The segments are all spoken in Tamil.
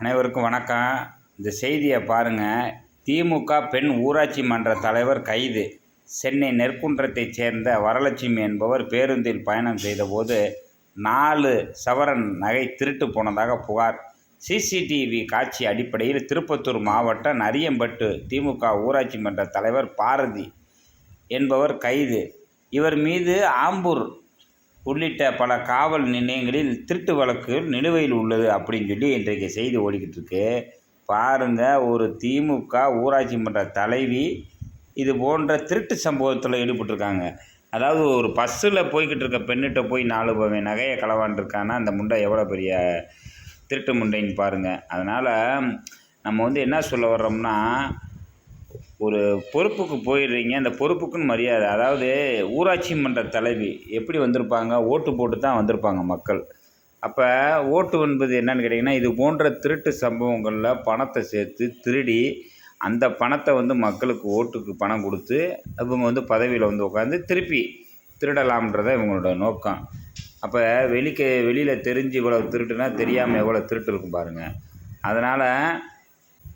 அனைவருக்கும் வணக்கம். இந்த செய்தியை பாருங்கள். திமுக பெண் ஊராட்சி மன்ற தலைவர் கைது. சென்னை நெற்குன்றத்தைச் சேர்ந்த வரலட்சுமி என்பவர் பேருந்தில் பயணம் செய்தபோது 4 சவரன் நகை திருட்டு போனதாக புகார். சிசிடிவி காட்சி அடிப்படையில் திருப்பத்தூர் மாவட்டம் நரியம்பட்டு திமுக ஊராட்சி மன்ற தலைவர் பாரதி என்பவர் கைது. இவர் மீது ஆம்பூர் உள்ளிட்ட பல காவல் நிலையங்களில் திருட்டு வழக்கு நிலுவையில் உள்ளது அப்படின்னு சொல்லி இன்றைக்கு செய்தி ஓடிக்கிட்டு இருக்கு. பாருங்கள், ஒரு திமுக ஊராட்சி மன்ற தலைவி இது போன்ற திருட்டு சம்பவத்தில் ஈடுபட்டிருக்காங்க. அதாவது ஒரு பஸ்ஸில் போய்கிட்டு இருக்க பெண்ணிட்ட போய் 4 பவை நகையை களவாண்டிருக்கான்னா அந்த முண்டை எவ்வளோ பெரிய திருட்டு முண்டைன்னு பாருங்கள். அதனால் நம்ம என்ன சொல்ல வர்றோம்னா, ஒரு பொறுப்புக்கு போயிடுறீங்க, அந்த பொறுப்புக்குன்னு மரியாதை. அதாவது ஊராட்சி மன்ற தலைவி எப்படி வந்திருப்பாங்க, ஓட்டு போட்டு தான் வந்திருப்பாங்க மக்கள். அப்போ ஓட்டு என்பது என்னென்னு கேட்டிங்கன்னா, இது போன்ற திருட்டு சம்பவங்களில் பணத்தை சேர்த்து திருடி அந்த பணத்தை மக்களுக்கு ஓட்டுக்கு பணம் கொடுத்து இவங்க பதவியில் உட்காந்து திருப்பி திருடலாம்ன்றதான் இவங்களோட நோக்கம். அப்போ வெளியில் தெரிஞ்சு இவ்வளோ திருட்டுனா தெரியாமல் எவ்வளோ திருட்டு இருக்கும் பாருங்கள். அதனால்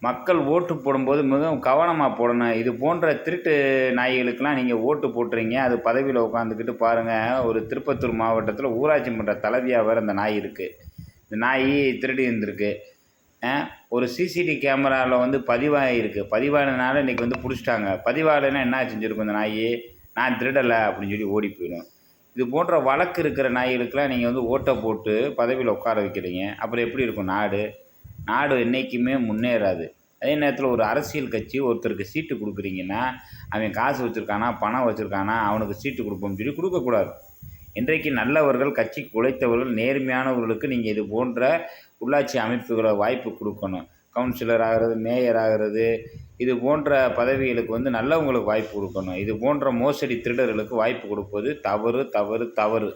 மக்கள் ஓட்டு போடும்போது மிகவும் கவனமாக போடணும். இது போன்ற திருட்டு நாய்களுக்கெல்லாம் நீங்கள் ஓட்டு போட்டுறீங்க, அது பதவியில் உட்காந்துக்கிட்டு பாருங்கள். ஒரு திருப்பத்தூர் மாவட்டத்தில் ஊராட்சி மன்ற தலைவியாக வேறு அந்த நாய் இருக்குது. இந்த நாய் திருடி இருந்திருக்கு. ஒரு சிசிடிவி கேமராவில் பதிவாகிருக்கு. பதிவானதுனால இன்றைக்கி பிடிச்சிட்டாங்க. பதிவாகலைன்னா என்ன செஞ்சுருக்கும் இந்த நாய்? நான் திருடலை அப்படின்னு சொல்லி ஓடி போயிடும். இது போன்ற வழக்கு இருக்கிற நாய்களுக்கெல்லாம் நீங்கள் ஓட்டை போட்டு பதவியில் உட்கார வைக்கிறீங்க. அப்புறம் எப்படி இருக்கும் நாடு என்றைக்குமே முன்னேறாது. அதே நேரத்தில் ஒரு அரசியல் கட்சி ஒருத்தருக்கு சீட்டு கொடுக்குறீங்கன்னா, அவன் காசு வச்சுருக்கானா, பணம் வச்சுருக்கானா, அவனுக்கு சீட்டு கொடுப்போம்னு சொல்லி கொடுக்கக்கூடாது. இன்றைக்கு நல்லவர்கள், கட்சிக்கு உழைத்தவர்கள், நேர்மையானவர்களுக்கு நீங்கள் இது போன்ற உள்ளாட்சி அமைப்புகளை வாய்ப்பு கொடுக்கணும். கவுன்சிலர் ஆகிறது, மேயர் ஆகிறது, இது போன்ற பதவிகளுக்கு நல்லவங்களுக்கு வாய்ப்பு கொடுக்கணும். இது போன்ற மோசடி திருடர்களுக்கு வாய்ப்பு கொடுப்பது தவறு.